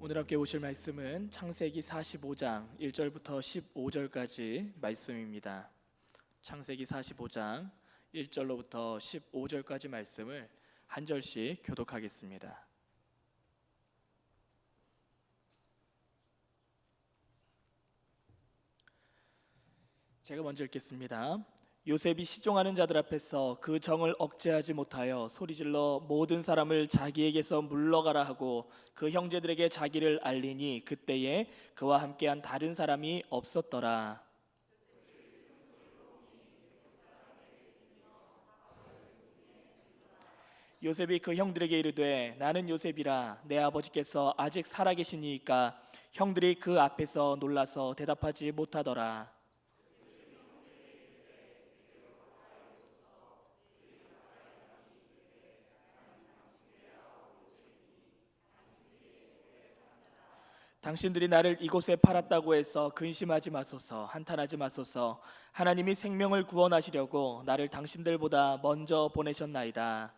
오늘 함께 보실 말씀은 창세기 45장 1절부터 15절까지 말씀입니다. 창세기 45장 1절로부터 15절까지 말씀을 한 절씩 교독하겠습니다. 제가 먼저 읽겠습니다. 요셉이 시종하는 자들 앞에서 그 정을 억제하지 못하여 소리질러 모든 사람을 자기에게서 물러가라 하고 그 형제들에게 자기를 알리니 그때에 그와 함께한 다른 사람이 없었더라. 요셉이 그 형들에게 이르되 나는 요셉이라 내 아버지께서 아직 살아계시니이까 형들이 그 앞에서 놀라서 대답하지 못하더라. 당신들이 나를 이곳에 팔았다고 해서 근심하지 마소서, 한탄하지 마소서. 하나님이 생명을 구원하시려고 나를 당신들보다 먼저 보내셨나이다.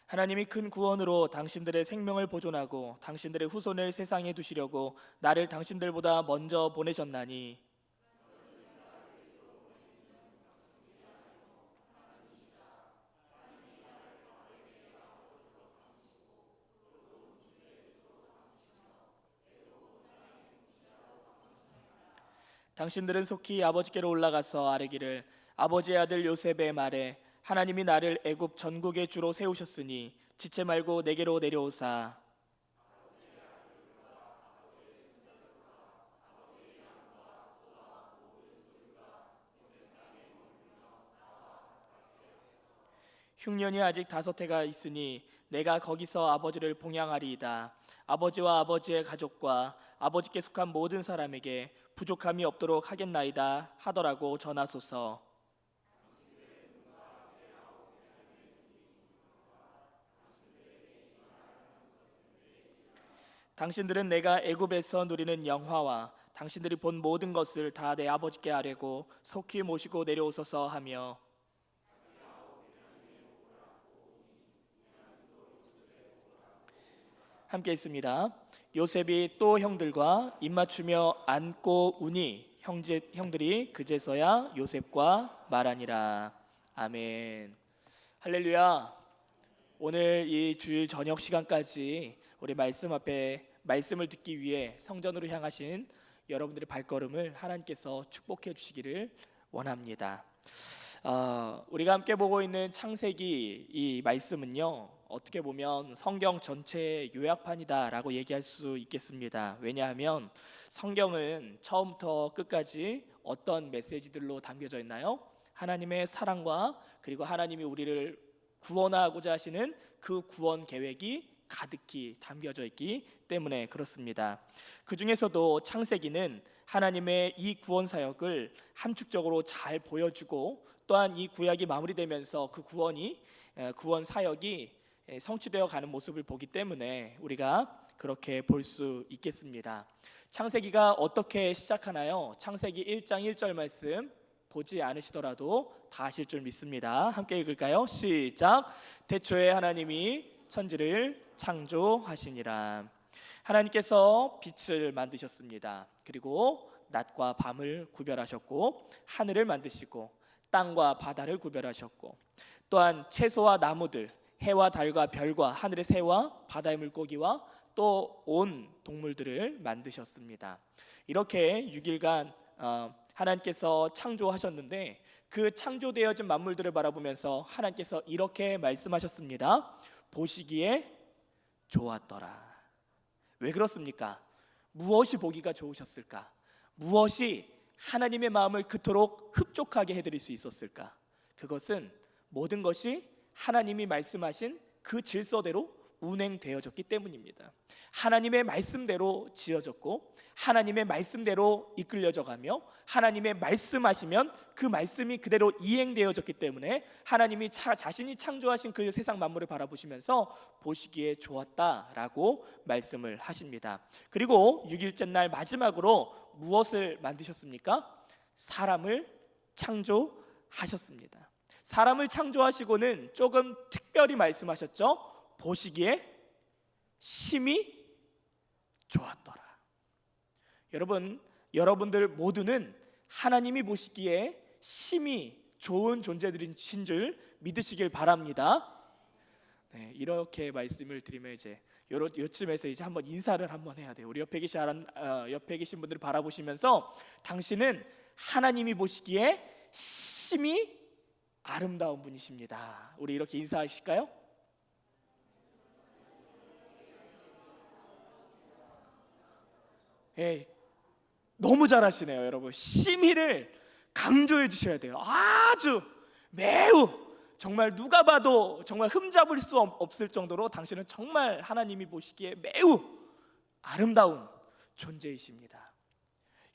하나님이 큰 구원으로 당신들의 생명을 보존하고 당신들의 후손을 세상에 두시려고 나를 당신들보다 먼저 보내셨나니 당신들은 속히 아버지께로 올라가서 아뢰기를 아버지의 아들 요셉의 말에 하나님이 나를 애굽 전국의 주로 세우셨으니 지체 말고 내게로 내려오사. 흉년이 아직 5해가 있으니 내가 거기서 아버지를 봉양하리이다. 아버지와 아버지의 가족과 아버지께 속한 모든 사람에게 부족함이 없도록 하겠나이다 하더라고 전하소서. 당신들은 내가 애굽에서 누리는 영화와 당신들이 본 모든 것을 다 내 아버지께 아뢰고 속히 모시고 내려오소서 하며 함께 있습니다. 요셉이 또 형들과 입맞추며 안고 우니 형들이 그제서야 요셉과 말하니라. 아멘. 할렐루야. 오늘 이 주일 저녁 시간까지 우리 말씀 앞에 말씀을 듣기 위해 성전으로 향하신 여러분들의 발걸음을 하나님께서 축복해 주시기를 원합니다. 우리가 함께 보고 있는 창세기 이 말씀은요, 어떻게 보면 성경 전체의 요약판이다라고 얘기할 수 있겠습니다. 왜냐하면 성경은 처음부터 끝까지 어떤 메시지들로 담겨져 있나요? 하나님의 사랑과 그리고 하나님이 우리를 구원하고자 하시는 그 구원 계획이 가득히 담겨져 있기 때문에 그렇습니다. 그 중에서도 창세기는 하나님의 이 구원 사역을 함축적으로 잘 보여주고 또한 이 구약이 마무리되면서 그 구원 사역이 성취되어 가는 모습을 보기 때문에 우리가 그렇게 볼 수 있겠습니다. 창세기가 어떻게 시작하나요? 창세기 1장 1절 말씀 보지 않으시더라도 다 아실 줄 믿습니다. 함께 읽을까요? 시작. 태초에 하나님이 천지를 창조하시니라. 하나님께서 빛을 만드셨습니다. 그리고 낮과 밤을 구별하셨고 하늘을 만드시고 땅과 바다를 구별하셨고 또한 채소와 나무들, 해와 달과 별과 하늘의 새와 바다의 물고기와 또 온 동물들을 만드셨습니다. 이렇게 6일간 하나님께서 창조하셨는데 그 창조되어진 만물들을 바라보면서 하나님께서 이렇게 말씀하셨습니다. 보시기에 좋았더라. 왜 그렇습니까? 무엇이 보기가 좋으셨을까? 무엇이 하나님의 마음을 그토록 흡족하게 해드릴 수 있었을까? 그것은 모든 것이 하나님이 말씀하신 그 질서대로 운행되어졌기 때문입니다. 하나님의 말씀대로 지어졌고 하나님의 말씀대로 이끌려져 가며 하나님의 말씀하시면 그 말씀이 그대로 이행되어졌기 때문에 하나님이 자신이 창조하신 그 세상 만물을 바라보시면서 보시기에 좋았다라고 말씀을 하십니다. 그리고 6일째 날 마지막으로 무엇을 만드셨습니까? 사람을 창조하셨습니다. 사람을 창조하시고는 조금 특별히 말씀하셨죠. 보시기에 심히 좋았더라. 여러분들 모두는 하나님이 보시기에 심히 좋은 존재들이신 줄 믿으시길 바랍니다. 네, 이렇게 말씀을 드리면 이제 요쯤에서 이제 한번 인사를 한번 해야 돼요. 우리 옆에 계신 분들을 바라보시면서 당신은 하나님이 보시기에 심히 아름다운 분이십니다. 우리 이렇게 인사하실까요? 예, 너무 잘하시네요, 여러분. 심히를 강조해 주셔야 돼요. 아주 매우 정말 누가 봐도 정말 흠잡을 수 없을 정도로 당신은 정말 하나님이 보시기에 매우 아름다운 존재이십니다.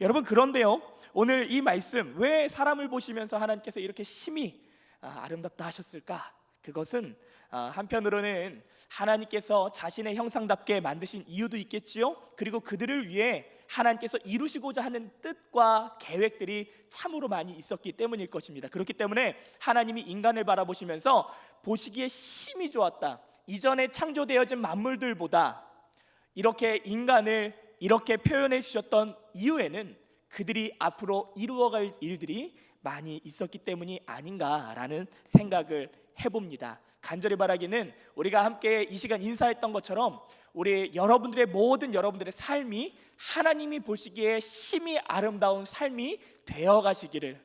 여러분, 그런데요, 오늘 이 말씀, 왜 사람을 보시면서 하나님께서 이렇게 심히 아름답다 하셨을까? 그것은 한편으로는 하나님께서 자신의 형상답게 만드신 이유도 있겠지요. 그리고 그들을 위해 하나님께서 이루시고자 하는 뜻과 계획들이 참으로 많이 있었기 때문일 것입니다. 그렇기 때문에 하나님이 인간을 바라보시면서 보시기에 심히 좋았다. 이전에 창조되어진 만물들보다 이렇게 인간을 이렇게 표현해 주셨던 이유에는 그들이 앞으로 이루어갈 일들이 많이 있었기 때문이 아닌가라는 생각을 해봅니다. 간절히 바라기는 우리가 함께 이 시간 인사했던 것처럼 우리 여러분들의 삶이 하나님이 보시기에 심히 아름다운 삶이 되어가시기를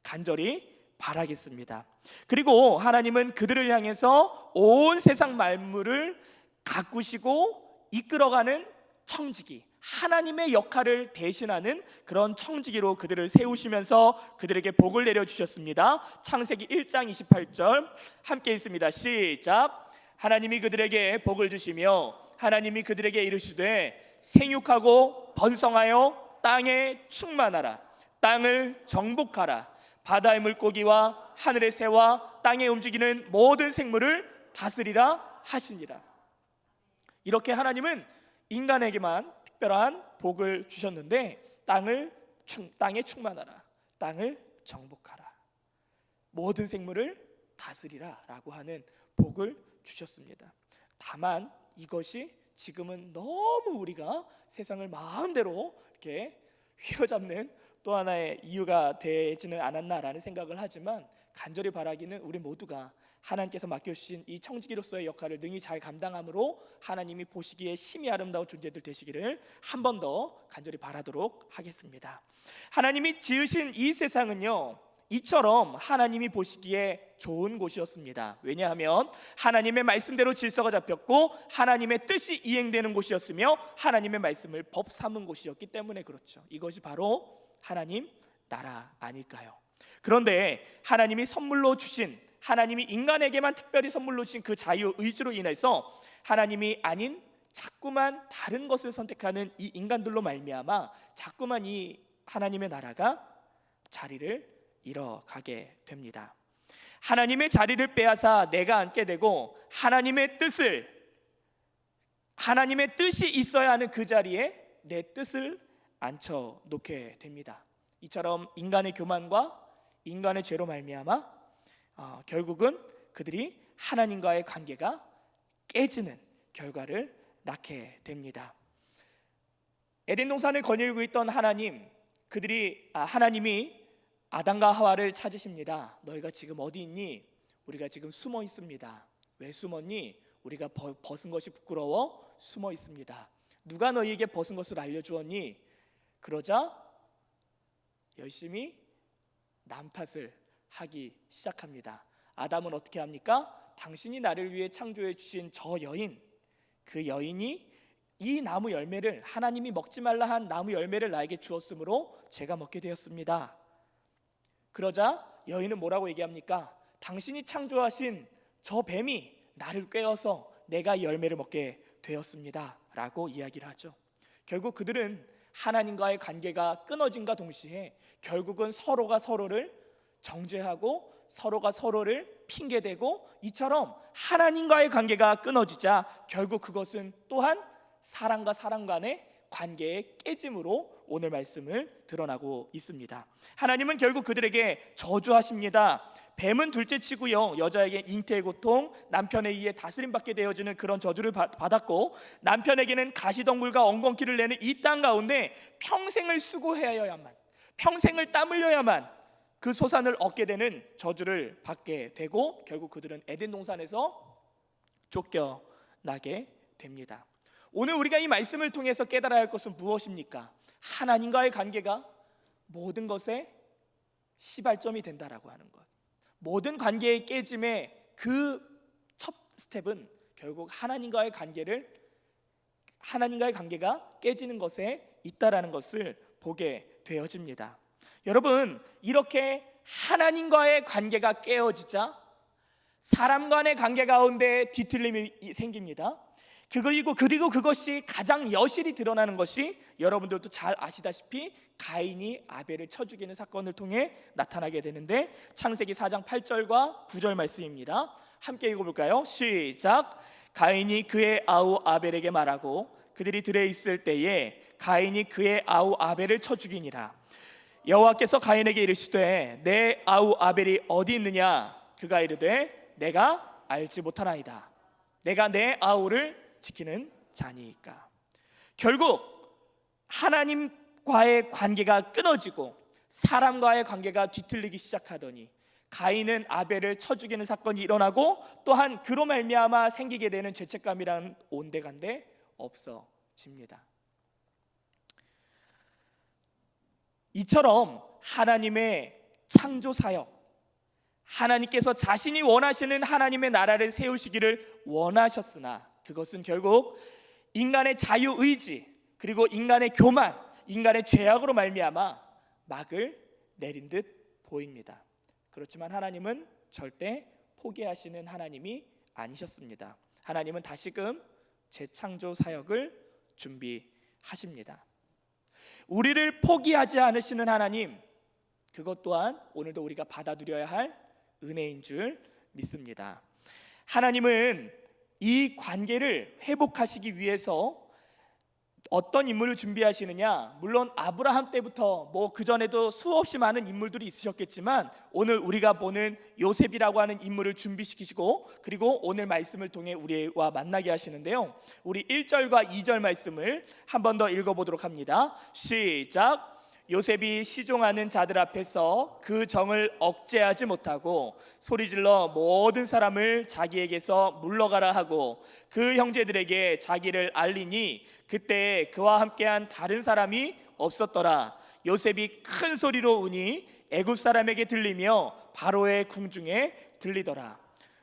간절히 바라겠습니다. 그리고 하나님은 그들을 향해서 온 세상 만물을 가꾸시고 이끌어가는 청지기, 하나님의 역할을 대신하는 그런 청지기로 그들을 세우시면서 그들에게 복을 내려주셨습니다. 창세기 1장 28절 함께 읽습니다. 시작. 하나님이 그들에게 복을 주시며 하나님이 그들에게 이르시되 생육하고 번성하여 땅에 충만하라. 땅을 정복하라. 바다의 물고기와 하늘의 새와 땅에 움직이는 모든 생물을 다스리라 하시니라. 이렇게 하나님은 인간에게만 특별한 복을 주셨는데 땅에 충만하라. 땅을 정복하라. 모든 생물을 다스리라 라고 하는 복을 주셨습니다. 다만 이것이 지금은 너무 우리가 세상을 마음대로 이렇게 휘어잡는 또 하나의 이유가 되지는 않았나라는 생각을 하지만 간절히 바라기는 우리 모두가 하나님께서 맡겨주신 이 청지기로서의 역할을 능히 잘 감당함으로 하나님이 보시기에 심히 아름다운 존재들 되시기를 한 번 더 간절히 바라도록 하겠습니다. 하나님이 지으신 이 세상은요, 이처럼 하나님이 보시기에 좋은 곳이었습니다. 왜냐하면 하나님의 말씀대로 질서가 잡혔고 하나님의 뜻이 이행되는 곳이었으며 하나님의 말씀을 법 삼은 곳이었기 때문에 그렇죠. 이것이 바로 하나님 나라 아닐까요? 그런데 하나님이 선물로 주신, 하나님이 인간에게만 특별히 선물로 주신 그 자유의지로 인해서 하나님이 아닌 자꾸만 다른 것을 선택하는 이 인간들로 말미암아 자꾸만 이 하나님의 나라가 자리를 잃어가게 됩니다. 하나님의 자리를 빼앗아 내가 앉게 되고 하나님의 뜻이 있어야 하는 그 자리에 내 뜻을 앉혀 놓게 됩니다. 이처럼 인간의 교만과 인간의 죄로 말미암아 결국은 그들이 하나님과의 관계가 깨지는 결과를 낳게 됩니다. 에덴 동산을 거닐고 있던 하나님이 아담과 하와를 찾으십니다. 너희가 지금 어디 있니? 우리가 지금 숨어 있습니다. 왜 숨었니? 우리가 벗은 것이 부끄러워 숨어 있습니다. 누가 너희에게 벗은 것을 알려주었니? 그러자 열심히 남 탓을 하기 시작합니다. 아담은 어떻게 합니까? 당신이 나를 위해 창조해 주신 저 여인, 그 여인이 이 나무 열매를, 하나님이 먹지 말라 한 나무 열매를 나에게 주었으므로 제가 먹게 되었습니다. 그러자 여인은 뭐라고 얘기합니까? 당신이 창조하신 저 뱀이 나를 꿰어서 내가 이 열매를 먹게 되었습니다 라고 이야기를 하죠. 결국 그들은 하나님과의 관계가 끊어진과 동시에 결국은 서로가 서로를 정죄하고 서로가 서로를 핑계대고, 이처럼 하나님과의 관계가 끊어지자 결국 그것은 또한 사람과 사람 간의 관계의 깨짐으로 오늘 말씀을 드러나고 있습니다. 하나님은 결국 그들에게 저주하십니다. 뱀은 둘째치고요, 여자에게 잉태의 고통, 남편에 의해 다스림받게 되어지는 그런 저주를 받았고, 남편에게는 가시덩굴과 엉겅퀴를 내는 이 땅 가운데 평생을 수고해야만, 평생을 땀 흘려야만 그 소산을 얻게 되는 저주를 받게 되고, 결국 그들은 에덴 동산에서 쫓겨나게 됩니다. 오늘 우리가 이 말씀을 통해서 깨달아야 할 것은 무엇입니까? 하나님과의 관계가 모든 것의 시발점이 된다라고 하는 것. 모든 관계의 깨짐의 그 첫 스텝은 결국 하나님과의 관계가 깨지는 것에 있다라는 것을 보게 되어집니다. 여러분, 이렇게 하나님과의 관계가 깨어지자 사람 간의 관계 가운데 뒤틀림이 생깁니다. 그리고 그것이 가장 여실히 드러나는 것이 여러분들도 잘 아시다시피 가인이 아벨을 쳐 죽이는 사건을 통해 나타나게 되는데, 창세기 4장 8절과 9절 말씀입니다. 함께 읽어볼까요? 시작. 가인이 그의 아우 아벨에게 말하고 그들이 들에 있을 때에 가인이 그의 아우 아벨을 쳐 죽이니라. 여호와께서 가인에게 이르시되 내 아우 아벨이 어디 있느냐? 그가 이르되 내가 알지 못하나이다. 내가 내 아우를 지키는 자니까. 결국 하나님과의 관계가 끊어지고 사람과의 관계가 뒤틀리기 시작하더니 가인은 아벨을 쳐 죽이는 사건이 일어나고, 또한 그로 말미암아 생기게 되는 죄책감이라는 온데간데 없어집니다. 이처럼 하나님의 창조 사역, 하나님께서 자신이 원하시는 하나님의 나라를 세우시기를 원하셨으나 그것은 결국 인간의 자유의지, 그리고 인간의 교만, 인간의 죄악으로 말미암아 막을 내린 듯 보입니다. 그렇지만 하나님은 절대 포기하시는 하나님이 아니셨습니다. 하나님은 다시금 재창조 사역을 준비하십니다. 우리를 포기하지 않으시는 하나님, 그것 또한 오늘도 우리가 받아들여야 할 은혜인 줄 믿습니다. 하나님은 이 관계를 회복하시기 위해서 어떤 인물을 준비하시느냐? 물론 아브라함 때부터 그 전에도 수없이 많은 인물들이 있으셨겠지만, 오늘 우리가 보는 요셉이라고 하는 인물을 준비시키시고, 그리고 오늘 말씀을 통해 우리와 만나게 하시는데요, 우리 1절과 2절 말씀을 한 번 더 읽어보도록 합니다. 시작. 요셉이 시종하는 자들 앞에서 그 정을 억제하지 못하고 소리질러 모든 사람을 자기에게서 물러가라 하고 그 형제들에게 자기를 알리니 그때 그와 함께한 다른 사람이 없었더라. 요셉이 큰 소리로 우니 애굽 사람에게 들리며 바로의 궁중에 들리더라.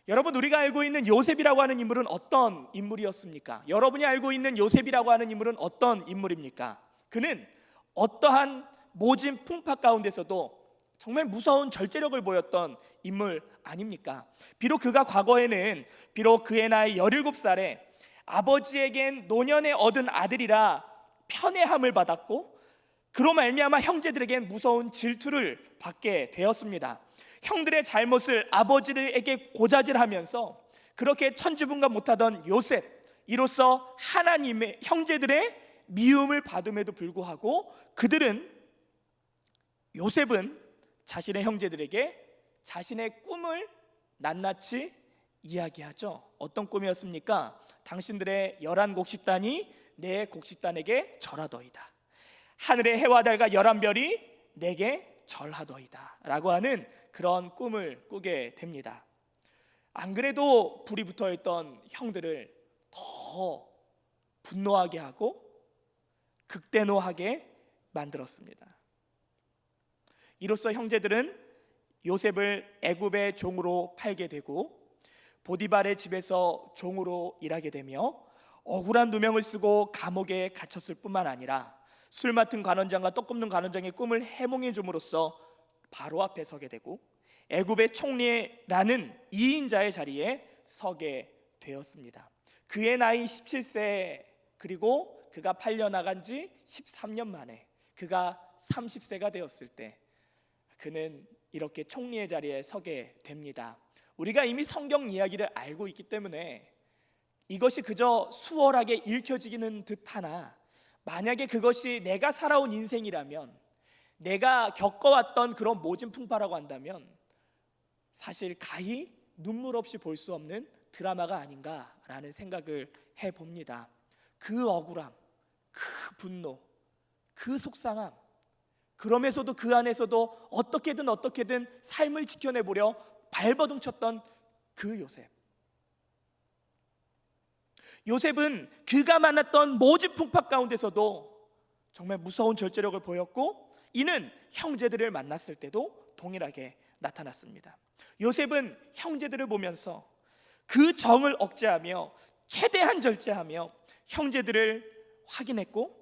여러분, 우리가 알고 있는 요셉이라고 하는 인물은 어떤 인물이었습니까? 여러분이 알고 있는 요셉이라고 하는 인물은 어떤 인물입니까? 그는 어떠한 모진 풍파 가운데서도 정말 무서운 절제력을 보였던 인물 아닙니까? 비록 그가 과거에는, 비록 그의 나이 17살에 아버지에겐 노년에 얻은 아들이라 편애함을 받았고, 그로 말미암아 형제들에겐 무서운 질투를 받게 되었습니다. 형들의 잘못을 아버지에게 고자질하면서 그렇게 천지분간 못하던 요셉, 이로써 하나님의 형제들의 미움을 받음에도 불구하고 요셉은 자신의 형제들에게 자신의 꿈을 낱낱이 이야기하죠. 어떤 꿈이었습니까? 당신들의 11곡식단이 내 곡식단에게 절하더이다. 하늘의 해와 달과 11별이 내게 절하더이다 라고 하는 그런 꿈을 꾸게 됩니다. 안 그래도 불이 붙어있던 형들을 더 분노하게 하고 극대노하게 만들었습니다. 이로써 형제들은 요셉을 애굽의 종으로 팔게 되고 보디발의 집에서 종으로 일하게 되며 억울한 누명을 쓰고 감옥에 갇혔을 뿐만 아니라 술 맡은 관원장과 떡 굽는 관원장의 꿈을 해몽해 줌으로써 바로 앞에 서게 되고 애굽의 총리라는 2인자의 자리에 서게 되었습니다. 그의 나이 17세, 그리고 그가 팔려나간 지 13년 만에 그가 30세가 되었을 때 그는 이렇게 총리의 자리에 서게 됩니다. 우리가 이미 성경 이야기를 알고 있기 때문에 이것이 그저 수월하게 읽혀지기는 듯하나, 만약에 그것이 내가 살아온 인생이라면, 내가 겪어왔던 그런 모진 풍파라고 한다면 사실 가히 눈물 없이 볼 수 없는 드라마가 아닌가라는 생각을 해봅니다. 그 억울함, 그 분노, 그 속상함, 그러면서도 그 안에서도 어떻게든 삶을 지켜내보려 발버둥 쳤던 그 요셉. 요셉은 그가 만났던 모진 풍파 가운데서도 정말 무서운 절제력을 보였고, 이는 형제들을 만났을 때도 동일하게 나타났습니다. 요셉은 형제들을 보면서 그 정을 억제하며 최대한 절제하며 형제들을 확인했고,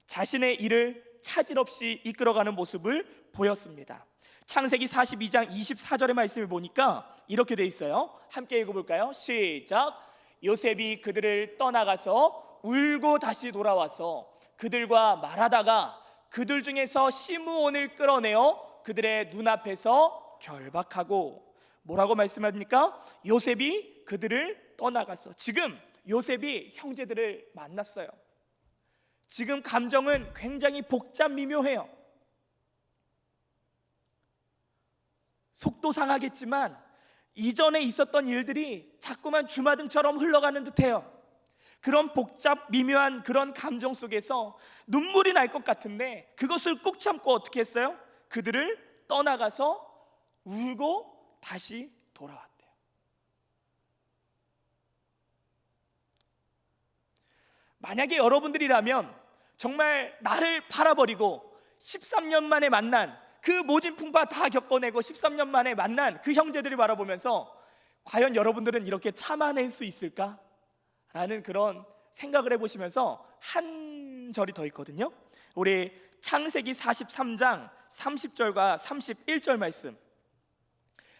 자신의 일을 차질 없이 이끌어가는 모습을 보였습니다. 창세기 42장 24절의 말씀을 보니까 이렇게 돼 있어요. 함께 읽어볼까요? 시작. 요셉이 그들을 떠나가서 울고 다시 돌아와서 그들과 말하다가 그들 중에서 시므온을 끌어내어 그들의 눈앞에서 결박하고, 뭐라고 말씀합니까? 요셉이 그들을 떠나가서, 지금 요셉이 형제들을 만났어요. 지금 감정은 굉장히 복잡 미묘해요. 속도 상하겠지만 이전에 있었던 일들이 자꾸만 주마등처럼 흘러가는 듯해요. 그런 복잡 미묘한 그런 감정 속에서 눈물이 날 것 같은데 그것을 꾹 참고 어떻게 했어요? 그들을 떠나가서 울고 다시 돌아왔대요. 만약에 여러분들이라면 정말 나를 팔아버리고 13년 만에 만난 그 모진 풍파 다 겪어내고 13년 만에 만난 그 형제들을 바라보면서 과연 여러분들은 이렇게 참아낼 수 있을까? 라는 그런 생각을 해보시면서 한 절이 더 있거든요. 우리 창세기 43장 30절과 31절 말씀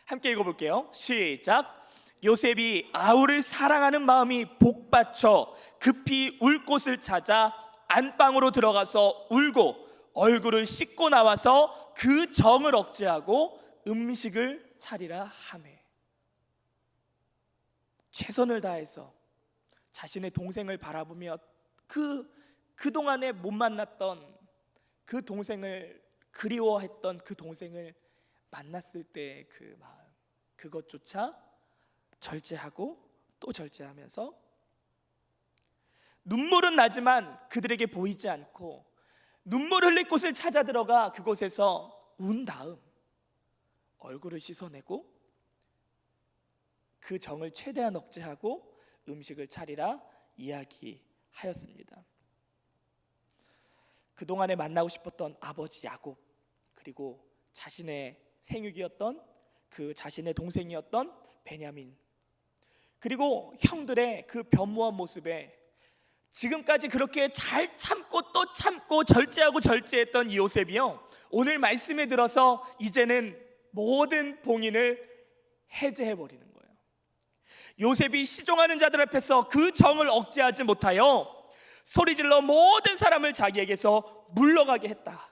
함께 읽어볼게요. 시작. 요셉이 아우를 사랑하는 마음이 복받쳐 급히 울 곳을 찾아 안방으로 들어가서 울고 얼굴을 씻고 나와서 그 정을 억제하고 음식을 차리라 하매. 최선을 다해서 자신의 동생을 바라보며 그동안에 못 만났던 그 동생을 그리워했던 그 동생을 만났을 때 그 마음, 그것조차 절제하고 또 절제하면서 눈물은 나지만 그들에게 보이지 않고 눈물 흘릴 곳을 찾아 들어가 그곳에서 운 다음 얼굴을 씻어내고 그 정을 최대한 억제하고 음식을 차리라 이야기하였습니다. 그동안에 만나고 싶었던 아버지 야곱, 그리고 자신의 생육이었던 그 자신의 동생이었던 베냐민, 그리고 형들의 그 변모한 모습에 지금까지 그렇게 잘 참고 또 참고 절제하고 절제했던 이 요셉이요, 오늘 말씀에 들어서 이제는 모든 봉인을 해제해버리는 거예요. 요셉이 시종하는 자들 앞에서 그 정을 억제하지 못하여 소리질러 모든 사람을 자기에게서 물러가게 했다.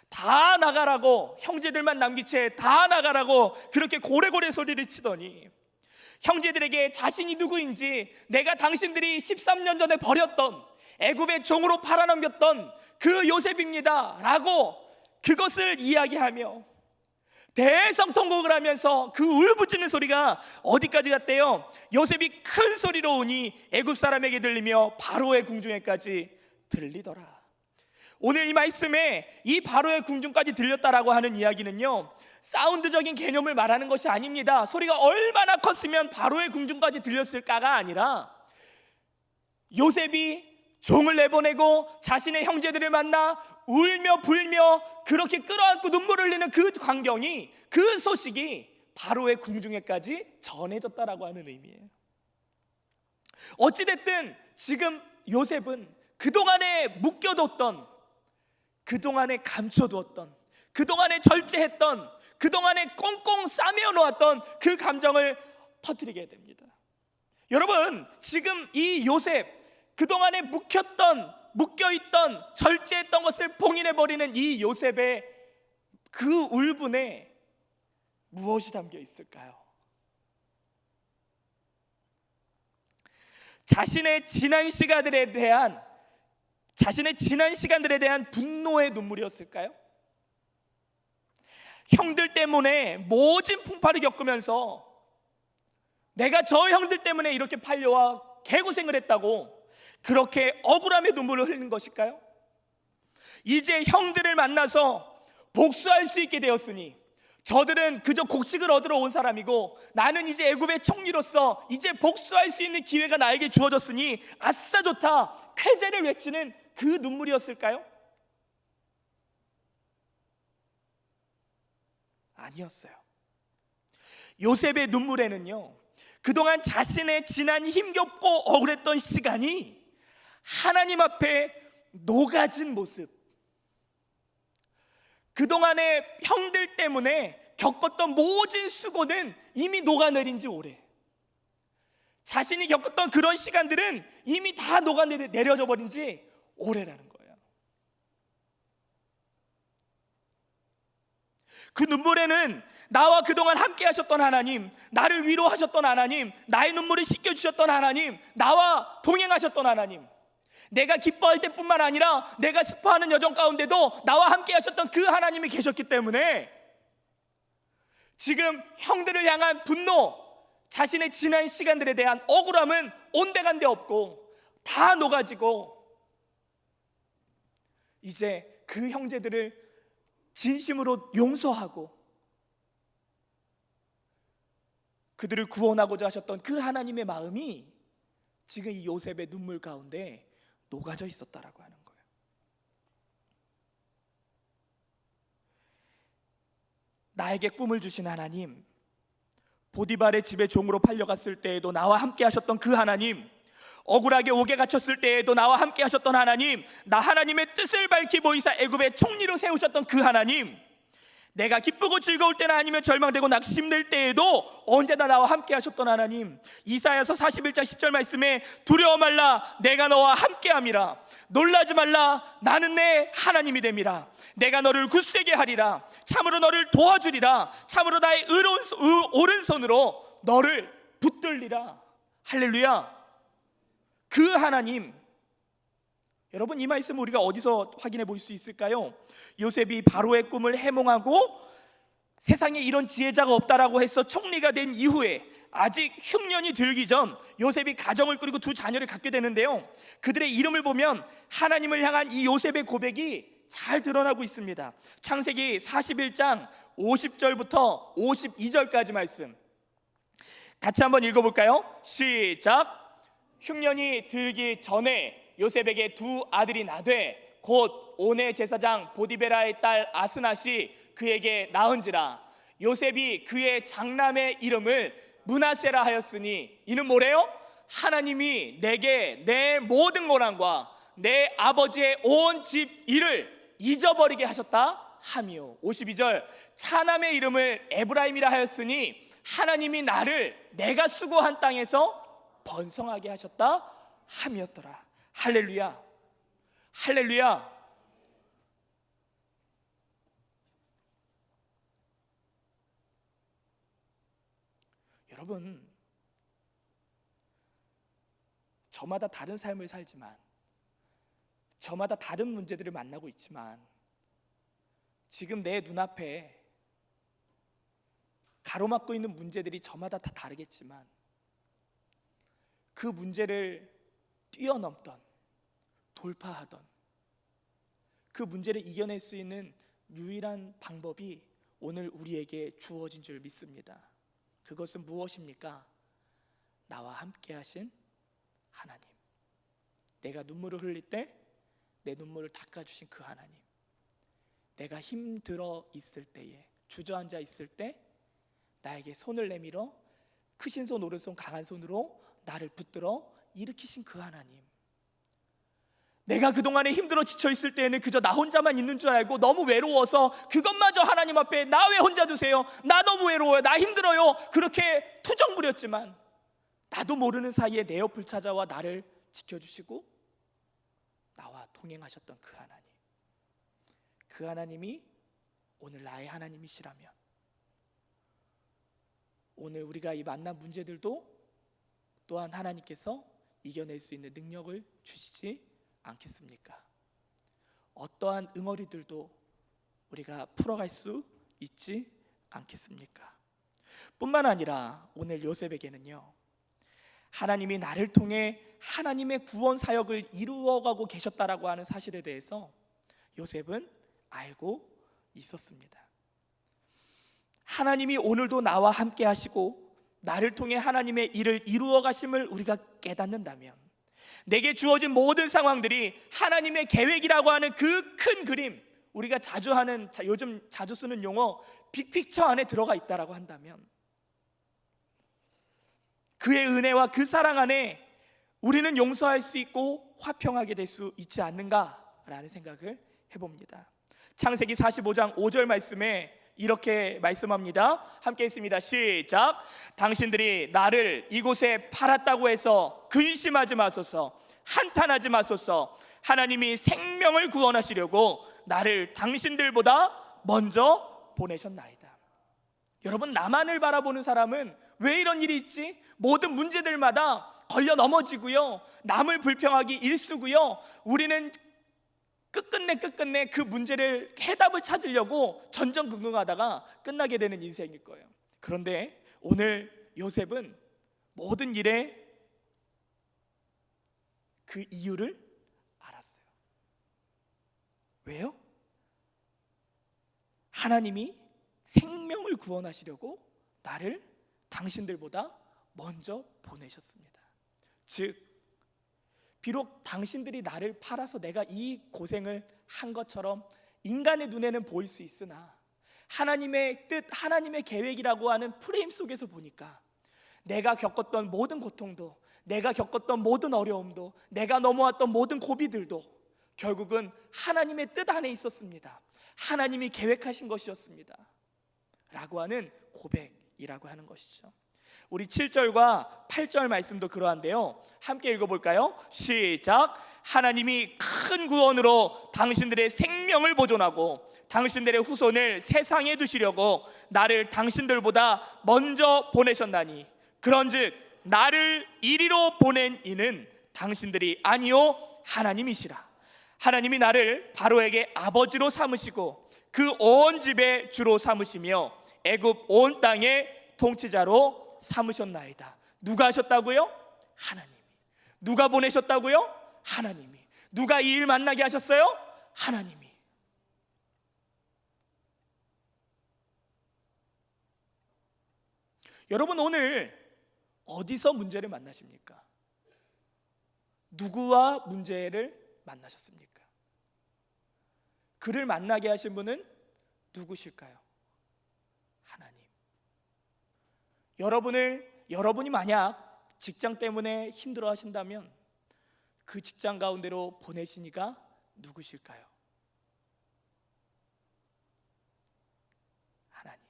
다 나가라고, 형제들만 남긴 채 다 나가라고 그렇게 고래고래 소리를 치더니 형제들에게 자신이 누구인지, 내가 당신들이 13년 전에 버렸던 애굽의 종으로 팔아넘겼던 그 요셉입니다 라고 그것을 이야기하며 대성통곡을 하면서 그 울부짖는 소리가 어디까지 갔대요? 요셉이 큰 소리로 우니 애굽 사람에게 들리며 바로의 궁중에까지 들리더라. 오늘 이 말씀에 이 바로의 궁중까지 들렸다라고 하는 이야기는요, 사운드적인 개념을 말하는 것이 아닙니다. 소리가 얼마나 컸으면 바로의 궁중까지 들렸을까가 아니라 요셉이 종을 내보내고 자신의 형제들을 만나 울며 불며 그렇게 끌어안고 눈물을 흘리는 그 광경이, 그 소식이 바로의 궁중에까지 전해졌다라고 하는 의미예요. 어찌됐든 지금 요셉은 그동안에 묶여뒀던, 그동안에 감춰두었던, 그동안에 절제했던, 그동안에 꽁꽁 싸매어 놓았던 그 감정을 터뜨리게 됩니다. 여러분, 지금 이 요셉, 그동안에 묶여있던 절제했던 것을 봉인해버리는 이 요셉의 그 울분에 무엇이 담겨 있을까요? 자신의 지난 시간들에 대한 분노의 눈물이었을까요? 형들 때문에 모진 풍파를 겪으면서 내가 저 형들 때문에 이렇게 팔려와 개고생을 했다고 그렇게 억울함의 눈물을 흘리는 것일까요? 이제 형들을 만나서 복수할 수 있게 되었으니 저들은 그저 곡식을 얻으러 온 사람이고 나는 이제 애굽의 총리로서 이제 복수할 수 있는 기회가 나에게 주어졌으니 아싸 좋다, 쾌재를 외치는 그 눈물이었을까요? 아니었어요. 요셉의 눈물에는요, 그동안 자신의 지난 힘겹고 억울했던 시간이 하나님 앞에 녹아진 모습, 그동안의 형들 때문에 겪었던 모진 수고는 이미 녹아내린 지 오래, 자신이 겪었던 그런 시간들은 이미 다 녹아내려져 버린 지 오래라는 거예요. 그 눈물에는 나와 그동안 함께 하셨던 하나님, 나를 위로하셨던 하나님, 나의 눈물을 씻겨주셨던 하나님, 나와 동행하셨던 하나님, 내가 기뻐할 때뿐만 아니라 내가 슬퍼하는 여정 가운데도 나와 함께 하셨던 그 하나님이 계셨기 때문에 지금 형들을 향한 분노, 자신의 지난 시간들에 대한 억울함은 온데간데 없고 다 녹아지고 이제 그 형제들을 진심으로 용서하고 그들을 구원하고자 하셨던 그 하나님의 마음이 지금 이 요셉의 눈물 가운데 녹아져 있었다라고 하는 거예요. 나에게 꿈을 주신 하나님, 보디발의 집에 종으로 팔려갔을 때에도 나와 함께 하셨던 그 하나님, 억울하게 옥에 갇혔을 때에도 나와 함께 하셨던 하나님, 나 하나님의 뜻을 밝히 보이사 애굽의 총리로 세우셨던 그 하나님, 내가 기쁘고 즐거울 때나 아니면 절망되고 낙심될 때에도 언제나 나와 함께 하셨던 하나님, 이사야서 41장 10절 말씀에 두려워 말라 내가 너와 함께함이라, 놀라지 말라 나는 내 하나님이 됨이라, 내가 너를 굳세게 하리라, 참으로 너를 도와주리라, 참으로 나의 오른손으로 너를 붙들리라. 할렐루야. 그 하나님, 여러분 이 말씀 우리가 어디서 확인해 볼 수 있을까요? 요셉이 바로의 꿈을 해몽하고 세상에 이런 지혜자가 없다라고 해서 총리가 된 이후에 아직 흉년이 들기 전 요셉이 가정을 꾸리고 두 자녀를 갖게 되는데요, 그들의 이름을 보면 하나님을 향한 이 요셉의 고백이 잘 드러나고 있습니다. 창세기 41장 50절부터 52절까지 말씀 같이 한번 읽어볼까요? 시작. 흉년이 들기 전에 요셉에게 두 아들이 나되 곧 온의 제사장 보디베라의 딸 아스낫이 그에게 낳은지라. 요셉이 그의 장남의 이름을 므낫세라 하였으니 이는 뭐래요? 하나님이 내게 내 모든 고난과 내 아버지의 온 집 일을 잊어버리게 하셨다 하며. 52절. 차남의 이름을 에브라임이라 하였으니 하나님이 나를 내가 수고한 땅에서 번성하게 하셨다 함이었더라. 할렐루야. 할렐루야. 여러분, 저마다 다른 삶을 살지만, 저마다 다른 문제들을 만나고 있지만, 지금 내 눈앞에 가로막고 있는 문제들이 저마다 다 다르겠지만, 그 문제를 뛰어넘던, 돌파하던, 그 문제를 이겨낼 수 있는 유일한 방법이 오늘 우리에게 주어진 줄 믿습니다. 그것은 무엇입니까? 나와 함께 하신 하나님, 내가 눈물을 흘릴 때 내 눈물을 닦아주신 그 하나님, 내가 힘들어 있을 때에, 주저앉아 있을 때 나에게 손을 내밀어 크신 손 오른손 강한 손으로 나를 붙들어 일으키신 그 하나님, 내가 그동안에 힘들어 지쳐 있을 때에는 그저 나 혼자만 있는 줄 알고 너무 외로워서 그것마저 하나님 앞에 나 왜 혼자 두세요? 나 너무 외로워요. 나 힘들어요. 그렇게 투정 부렸지만 나도 모르는 사이에 내 옆을 찾아와 나를 지켜주시고 나와 동행하셨던 그 하나님, 그 하나님이 오늘 나의 하나님이시라면 오늘 우리가 이 만난 문제들도 또한 하나님께서 이겨낼 수 있는 능력을 주시지 않겠습니까? 어떠한 응어리들도 우리가 풀어갈 수 있지 않겠습니까? 뿐만 아니라 오늘 요셉에게는요, 하나님이 나를 통해 하나님의 구원 사역을 이루어가고 계셨다라고 하는 사실에 대해서 요셉은 알고 있었습니다. 하나님이 오늘도 나와 함께 하시고 나를 통해 하나님의 일을 이루어 가심을 우리가 깨닫는다면, 내게 주어진 모든 상황들이 하나님의 계획이라고 하는 그 큰 그림, 우리가 자주 하는, 요즘 자주 쓰는 용어 빅픽처 안에 들어가 있다라고 한다면, 그의 은혜와 그 사랑 안에 우리는 용서할 수 있고 화평하게 될 수 있지 않는가라는 생각을 해봅니다. 창세기 45장 5절 말씀에 이렇게 말씀합니다. 함께 있습니다. 시작. 당신들이 나를 이곳에 팔았다고 해서 근심하지 마소서, 한탄하지 마소서. 하나님이 생명을 구원하시려고 나를 당신들보다 먼저 보내셨나이다. 여러분, 나만을 바라보는 사람은 왜 이런 일이 있지? 모든 문제들마다 걸려 넘어지고요, 남을 불평하기 일쑤고요, 우리는 끝끝내 그 문제를 해답을 찾으려고 전전긍긍하다가 끝나게 되는 인생일 거예요. 그런데 오늘 요셉은 모든 일에 그 이유를 알았어요. 왜요? 하나님이 생명을 구원하시려고 나를 당신들보다 먼저 보내셨습니다. 즉, 비록 당신들이 나를 팔아서 내가 이 고생을 한 것처럼 인간의 눈에는 보일 수 있으나, 하나님의 뜻, 하나님의 계획이라고 하는 프레임 속에서 보니까 내가 겪었던 모든 고통도, 내가 겪었던 모든 어려움도, 내가 넘어왔던 모든 고비들도 결국은 하나님의 뜻 안에 있었습니다. 하나님이 계획하신 것이었습니다 라고 하는 고백이라고 하는 것이죠. 우리 7절과 8절 말씀도 그러한데요, 함께 읽어볼까요? 시작. 하나님이 큰 구원으로 당신들의 생명을 보존하고 당신들의 후손을 세상에 두시려고 나를 당신들보다 먼저 보내셨나니, 그런즉 나를 이리로 보낸 이는 당신들이 아니요 하나님이시라. 하나님이 나를 바로에게 아버지로 삼으시고 그 온 집의 주로 삼으시며 애굽 온 땅의 통치자로 삼으셨나이다. 누가 하셨다고요? 하나님이. 누가 보내셨다고요? 하나님이. 누가 이 일 만나게 하셨어요? 하나님이. 여러분, 오늘 어디서 문제를 만나십니까? 누구와 문제를 만나셨습니까? 그를 만나게 하신 분은 누구실까요? 하나님. 여러분이 만약 직장 때문에 힘들어 하신다면 그 직장 가운데로 보내신 이가 누구실까요? 하나님.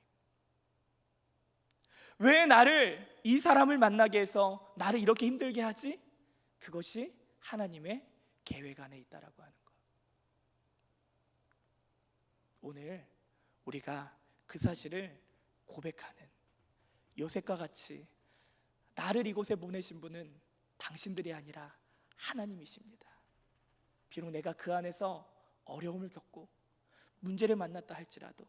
왜 나를, 이 사람을 만나게 해서 나를 이렇게 힘들게 하지? 그것이 하나님의 계획 안에 있다라고 하는 것. 오늘 우리가 그 사실을 고백하는, 요셉과 같이 나를 이곳에 보내신 분은 당신들이 아니라 하나님이십니다. 비록 내가 그 안에서 어려움을 겪고 문제를 만났다 할지라도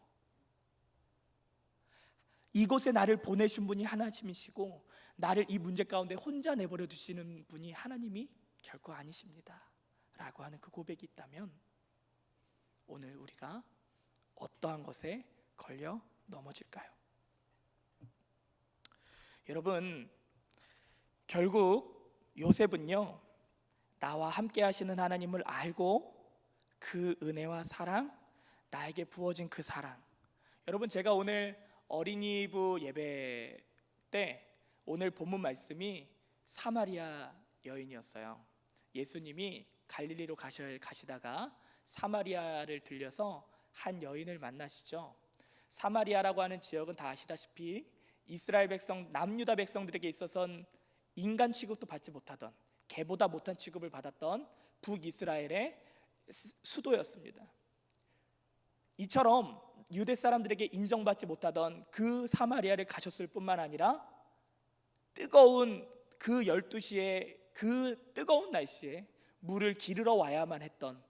이곳에 나를 보내신 분이 하나님이시고 나를 이 문제 가운데 혼자 내버려 두시는 분이 하나님이 결코 아니십니다 라고 하는 그 고백이 있다면, 오늘 우리가 어떠한 것에 걸려 넘어질까요? 여러분, 결국 요셉은요, 나와 함께 하시는 하나님을 알고 그 은혜와 사랑, 나에게 부어진 그 사랑. 여러분, 제가 오늘 어린이부 예배 때 오늘 본문 말씀이 사마리아 여인이었어요. 예수님이 갈릴리로 가시다가 사마리아를 들려서 한 여인을 만나시죠. 사마리아라고 하는 지역은 다 아시다시피 이스라엘 백성, 남유다 백성들에게 있어서는 인간 취급도 받지 못하던, 개보다 못한 취급을 받았던 북이스라엘의 수도였습니다. 이처럼 유대 사람들에게 인정받지 못하던 그 사마리아를 가셨을 뿐만 아니라 뜨거운 그 12시에, 그 뜨거운 날씨에 물을 기르러 와야만 했던,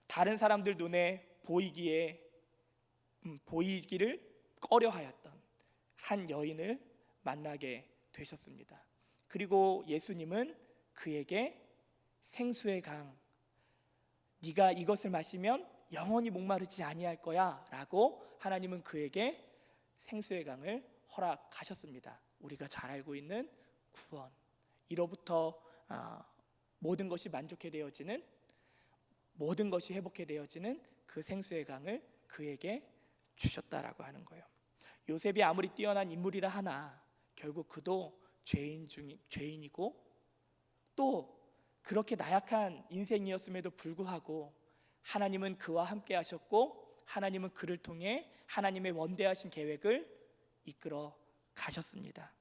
다른 사람들 눈에 보이기를 꺼려하였던 한 여인을 만나게 되셨습니다. 그리고 예수님은 그에게 생수의 강, 네가 이것을 마시면 영원히 목마르지 아니할 거야 라고 하나님은 그에게 생수의 강을 허락하셨습니다. 우리가 잘 알고 있는 구원, 이로부터 모든 것이 만족해 되어지는, 모든 것이 회복해 되어지는 그 생수의 강을 그에게 주셨다라고 하는 거예요. 요셉이 아무리 뛰어난 인물이라 하나 결국 그도 죄인이고 또 그렇게 나약한 인생이었음에도 불구하고 하나님은 그와 함께 하셨고 하나님은 그를 통해 하나님의 원대하신 계획을 이끌어 가셨습니다.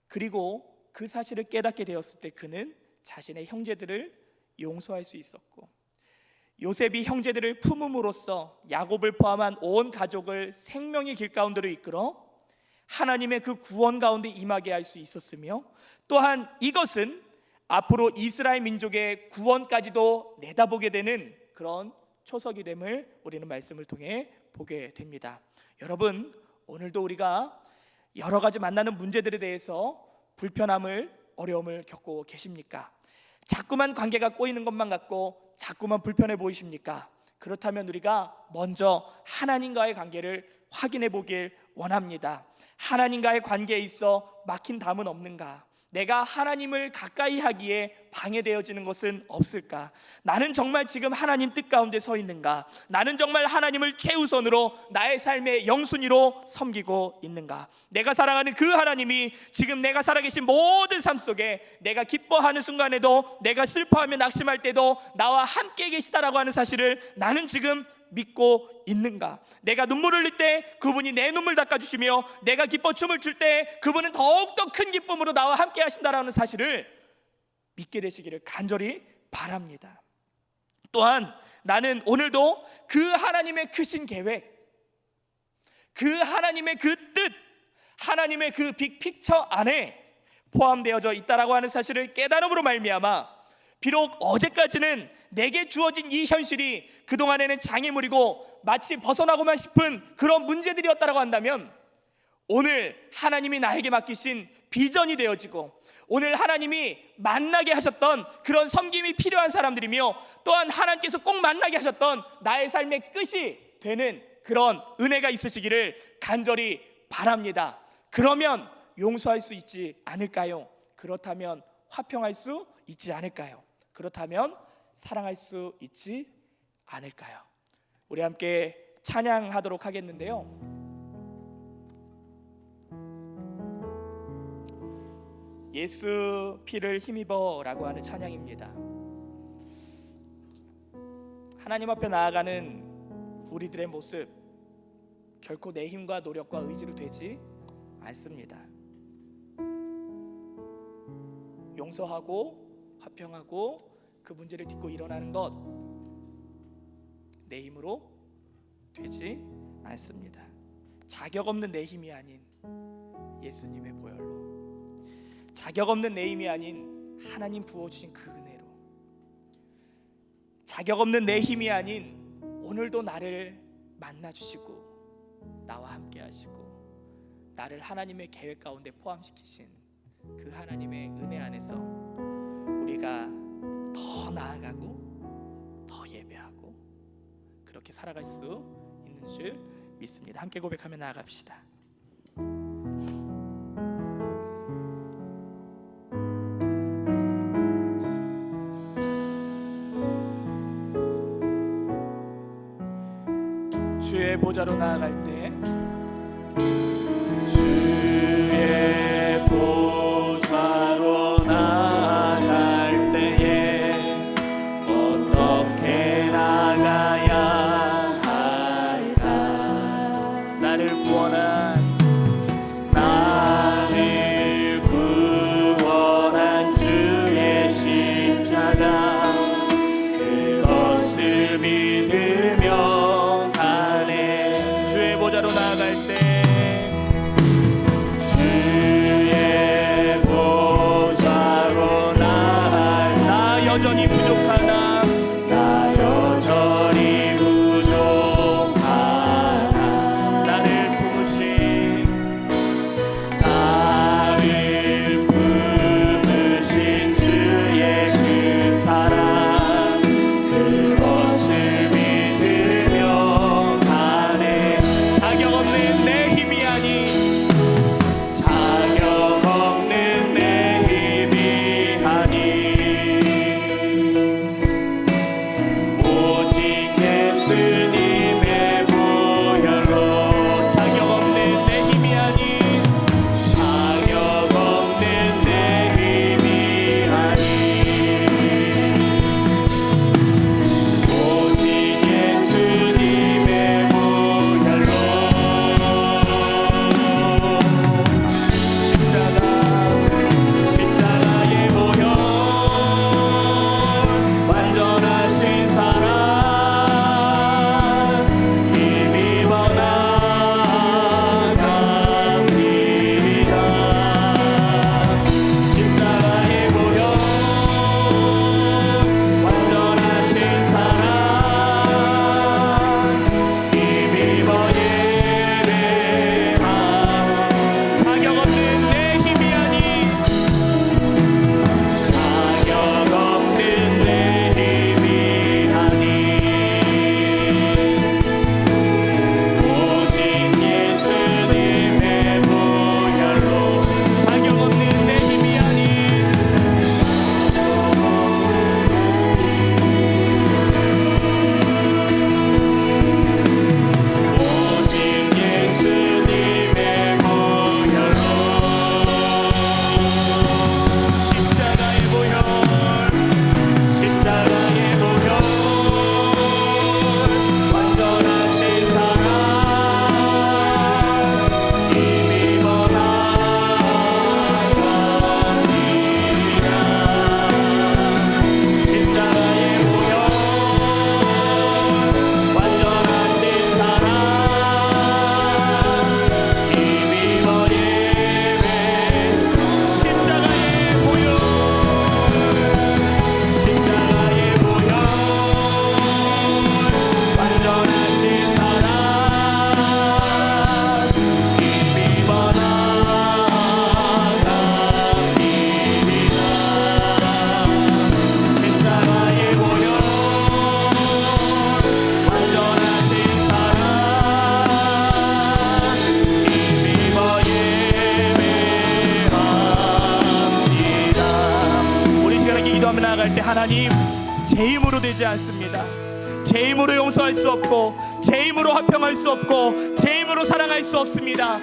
그리고 그 사실을 깨닫게 되었을 때 그는 자신의 형제들을 용서할 수 있었고, 요셉이 형제들을 품음으로써 야곱을 포함한 온 가족을 생명의 길 가운데로 이끌어 하나님의 그 구원 가운데 임하게 할 수 있었으며, 또한 이것은 앞으로 이스라엘 민족의 구원까지도 내다보게 되는 그런 초석이 됨을 우리는 말씀을 통해 보게 됩니다. 여러분, 오늘도 우리가 여러 가지 만나는 문제들에 대해서 불편함을, 어려움을 겪고 계십니까? 자꾸만 관계가 꼬이는 것만 같고 자꾸만 불편해 보이십니까? 그렇다면 우리가 먼저 하나님과의 관계를 확인해 보길 원합니다. 하나님과의 관계에 있어 막힌 담은 없는가? 내가 하나님을 가까이 하기에 방해되어지는 것은 없을까? 나는 정말 지금 하나님 뜻 가운데 서 있는가? 나는 정말 하나님을 최우선으로 나의 삶의 영순위로 섬기고 있는가? 내가 사랑하는 그 하나님이 지금 내가 살아계신 모든 삶 속에 내가 기뻐하는 순간에도, 내가 슬퍼하며 낙심할 때도 나와 함께 계시다라고 하는 사실을 나는 지금 믿고 있는가? 내가 눈물을 흘릴 때 그분이 내 눈물 닦아주시며, 내가 기뻐 춤을 출 때 그분은 더욱더 큰 기쁨으로 나와 함께 하신다라는 사실을 믿게 되시기를 간절히 바랍니다. 또한 나는 오늘도 그 하나님의 크신 계획, 그 하나님의 그 뜻, 하나님의 그 빅픽처 안에 포함되어져 있다라고 하는 사실을 깨달음으로 말미암아, 비록 어제까지는 내게 주어진 이 현실이 그동안에는 장애물이고 마치 벗어나고만 싶은 그런 문제들이었다라고 한다면, 오늘 하나님이 나에게 맡기신 비전이 되어지고, 오늘 하나님이 만나게 하셨던 그런 섬김이 필요한 사람들이며, 또한 하나님께서 꼭 만나게 하셨던 나의 삶의 끝이 되는 그런 은혜가 있으시기를 간절히 바랍니다. 그러면 용서할 수 있지 않을까요? 그렇다면 화평할 수 있지 않을까요? 그렇다면 사랑할 수 있지 않을까요? 우리 함께 찬양하도록 하겠는데요, 예수 피를 힘입어 라고 하는 찬양입니다. 하나님 앞에 나아가는 우리들의 모습 결코 내 힘과 노력과 의지로 되지 않습니다. 용서하고 화평하고 그 문제를 딛고 일어나는 것 내 힘으로 되지 않습니다. 자격 없는 내 힘이 아닌 예수님의 보혈로, 자격 없는 내 힘이 아닌 하나님 부어주신 그 은혜로, 자격 없는 내 힘이 아닌 오늘도 나를 만나주시고 나와 함께 하시고 나를 하나님의 계획 가운데 포함시키신 그 하나님의 은혜 안에서 우리가 더 나아가고 더 예배하고 그렇게 살아갈 수 있는 줄 믿습니다. 함께 고백하며 나아갑시다. 주의 보좌로 나아갈 때, 주의 보좌로 나아갈 때에 어떻게 나가야 할까? 나를 구원한 주의 십자가, 그것을 믿으며 주의 보좌로 나아갈 때, 주의 보좌로 나 여전히 부족하나, 나 여전히 부족하나 없는 내 힘이 아니 자격 없는 내 힘이 아니 오직 예수님의 보혈로 자격 없는 내 힘이 아니 자격 없는 내 힘이 아니 오직 예수님의 보혈로 십자가의 보혈 완전하신 사랑 힘입어 나갑니다. 십자가의 보혈 완전하신 사랑 힘입어 예배함 자격 없는 내 힘이 아니 자격 없는 내 힘이 아니 오직 예수님의 보혈로 자격 없는 내 힘이 아니 오직 예수님의 보혈로 십자가의 보혈 십자가의 보혈 완전하신 사랑 힘입어 나갑니다. 십자가의 보혈 완전하신 사랑 힘입어 예배 십자가의 보혈 십자가의 보혈 완전하신 사랑 힘입어 나갑니다. 십자가의 보혈 완전하신 사랑 힘입어 예배합니다. 우리 시간에 기도하며 나아갈 때 하나님 제 힘으로 되지 않습니다. 제 힘으로 용서할 수 없고 제 힘으로 화평할 수 없고 제 힘으로 사랑할 수 없습니다.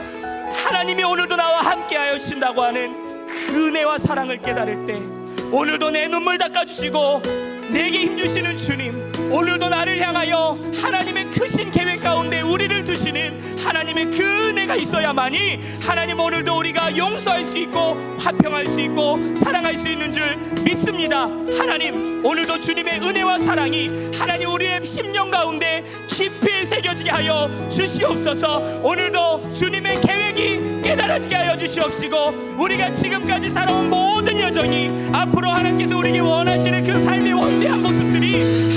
하나님이 오늘도 나와 함께하여 주신다고 하는 그 은혜와 사랑을 깨달을 때 오늘도 내 눈물 닦아주시고 내게 힘주시는 주님 오늘도 나를 향하여 하나님의 크신 계획 가운데 우리를 두시는 하나님의 그 은혜가 있어야만이 하나님 오늘도 우리가 용서할 수 있고 화평할 수 있고 사랑할 수 있는 줄 믿습니다. 하나님 오늘도 주님의 은혜와 사랑이 하나님 우리의 심령 가운데 깊이 새겨지게 하여 주시옵소서. 오늘도 주님의 계획이 깨달아지게 하여 주시옵시고 우리가 지금까지 살아온 모든 여정이 앞으로 하나님께서 우리에게 원하시는 그 삶의 원대한 모습들이